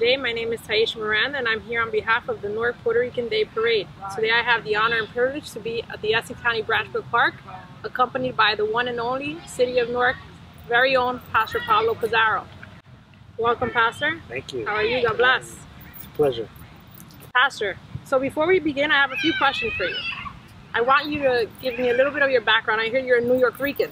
Today, my name is Taisha Miranda, and I'm here on behalf of the Newark Puerto Rican Day Parade. Today, I have the honor and privilege to be at the Essex County Branchville Park, accompanied by the one and only City of Newark very own Pastor Pablo Pizarro. Welcome, Pastor. Thank you. How are you? God bless. It's a pleasure. Pastor, so before we begin, I have a few questions for you. I want you to give me a little bit of your background. I hear you're a New York Rican.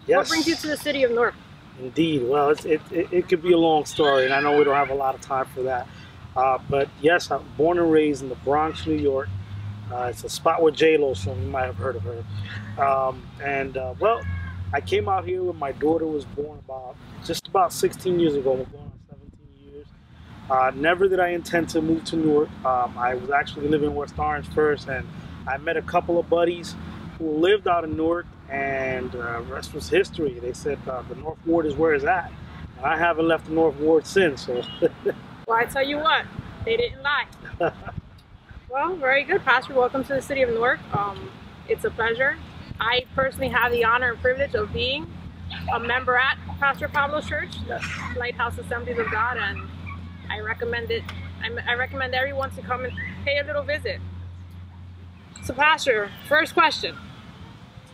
Yes. What brings you to the city of Newark? Indeed. Well, it could be a long story, and I know we don't have a lot of time for that. But yes, I'm born and raised in the Bronx, New York. It's a spot where J-Lo's from. You might have heard of her. Well, I came out here when my daughter was born just about 16 years ago. We're going on 17 years. Never did I intend to move to Newark. I was actually living in West Orange first, and I met a couple of buddies who lived out in Newark, and the rest was history. They said the North Ward is where it's at, and I haven't left the North Ward since. So. Well, I tell you what, they didn't lie. Well, very good, Pastor. Welcome to the city of Newark. It's a pleasure. I personally have the honor and privilege of being a member at Pastor Pablo's church, the Lighthouse Assemblies of God, and I recommend it. I recommend everyone to come and pay a little visit. So, Pastor, first question.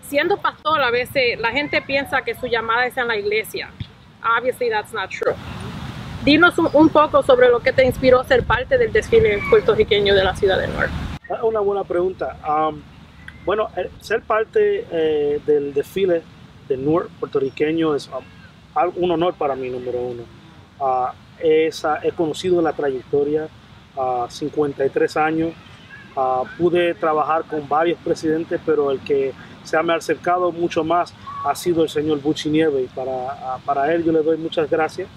Siendo pastor, a veces la gente piensa que su llamada es en la iglesia. Obviously, that's not true. Dinos un poco sobre lo que te inspiró ser parte del desfile puertorriqueño de la ciudad de Newark. Una buena pregunta. Bueno, ser parte del desfile de Newark puertorriqueño es un honor para mí, número uno. He conocido la trayectoria, 53 años. Pude trabajar con varios presidentes, pero el que se me ha acercado mucho más ha sido el señor Buchi Nieve, y para él yo le doy muchas gracias.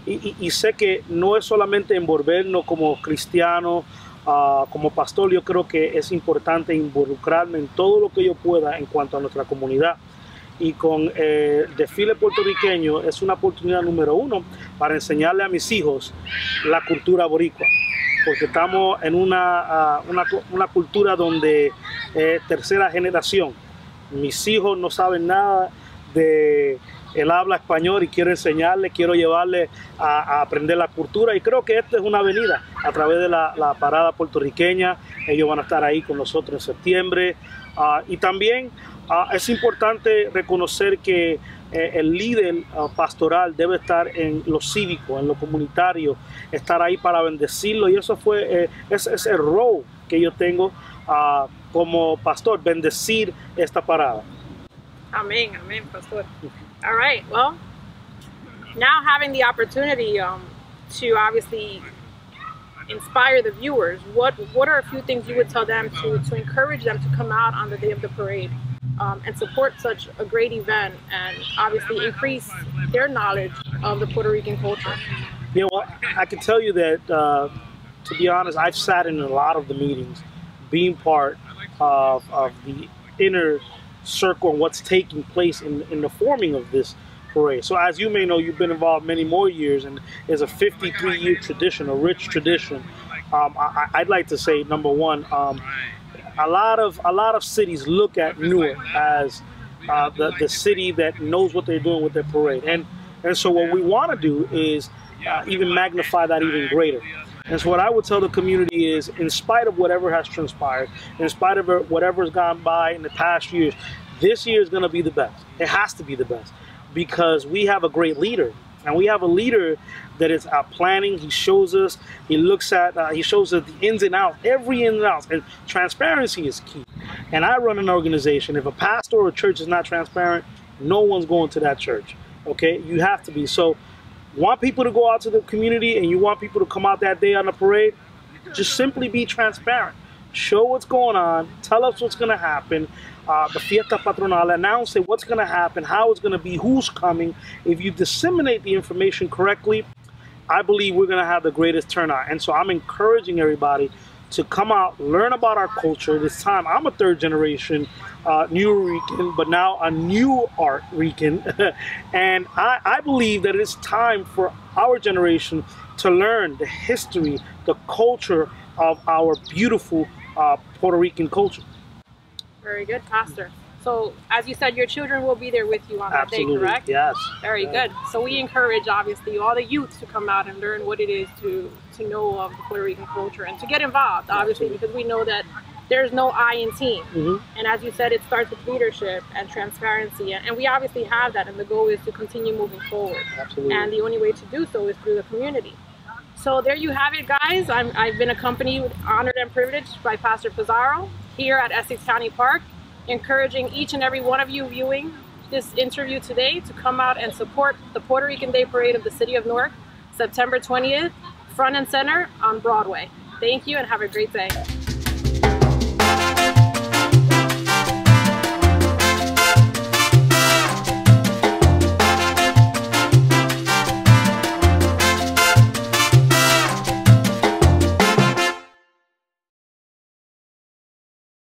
Y sé que no es solamente envolvernos como cristianos, como pastor. Yo creo que es importante involucrarme en todo lo que yo pueda en cuanto a nuestra comunidad. Y con el desfile puertorriqueño es una oportunidad número uno para enseñarle a mis hijos la cultura boricua, porque estamos en una cultura donde tercera generación. Mis hijos no saben nada de el habla español y quiero enseñarles, quiero llevarles a aprender la cultura, y creo que esta es una avenida a través de la parada puertorriqueña. Ellos van a estar ahí con nosotros en septiembre, y también es importante reconocer que el líder pastoral debe estar en lo cívico, en lo comunitario, estar ahí para bendecirlo, y eso es el rol que yo tengo como pastor, bendecir esta parada. Amen, amen, Pastor. All right, well, now having the opportunity to obviously inspire the viewers, what are a few things you would tell them to encourage them to come out on the day of the parade and support such a great event, and obviously increase their knowledge of the Puerto Rican culture? You know what, I can tell you that, to be honest, I've sat in a lot of the meetings, being part of the inner circle and what's taking place in the forming of this parade. So as you may know, you've been involved many more years, and it's a 53-year tradition, a rich tradition. I'd like to say, number one, a lot of cities look at Newark as the city that knows what they're doing with their parade, and so what we want to do is even magnify that even greater. And so what I would tell the community is, in spite of whatever has transpired, in spite of whatever has gone by in the past years, this year is going to be the best. It has to be the best, because we have a great leader, and we have a leader that is planning. He shows us, he shows us the ins and outs, every ins and outs, and transparency is key. And I run an organization. If a pastor or a church is not transparent, no one's going to that church. Okay, you have to be. So want people to go out to the community, and you want people to come out that day on the parade, just simply be transparent. Show what's going on. Tell us what's going to happen. The fiesta patronal, announce it, what's going to happen, how it's going to be, who's coming. If you disseminate the information correctly, I believe we're going to have the greatest turnout. And so I'm encouraging everybody to come out, learn about our culture. This time, I'm a third generation Newark, but now a Newark Rican. And I believe that it's time for our generation to learn the history, the culture of our beautiful Puerto Rican culture. Very good, Pastor. So, as you said, your children will be there with you on that day, correct? Yes. Very good. So we encourage, obviously, all the youth to come out and learn what it is to know of the Puerto Rican culture and to get involved, obviously, because we know that there's no I in team. And as you said, it starts with leadership and transparency. And we obviously have that, and the goal is to continue moving forward. Absolutely. And the only way to do so is through the community. So there you have it, guys. I've been accompanied, honored, and privileged by Pastor Pizarro here at Essex County Park, encouraging each and every one of you viewing this interview today to come out and support the Puerto Rican Day Parade of the City of Newark, September 20th, front and center on Broadway. Thank you and have a great day.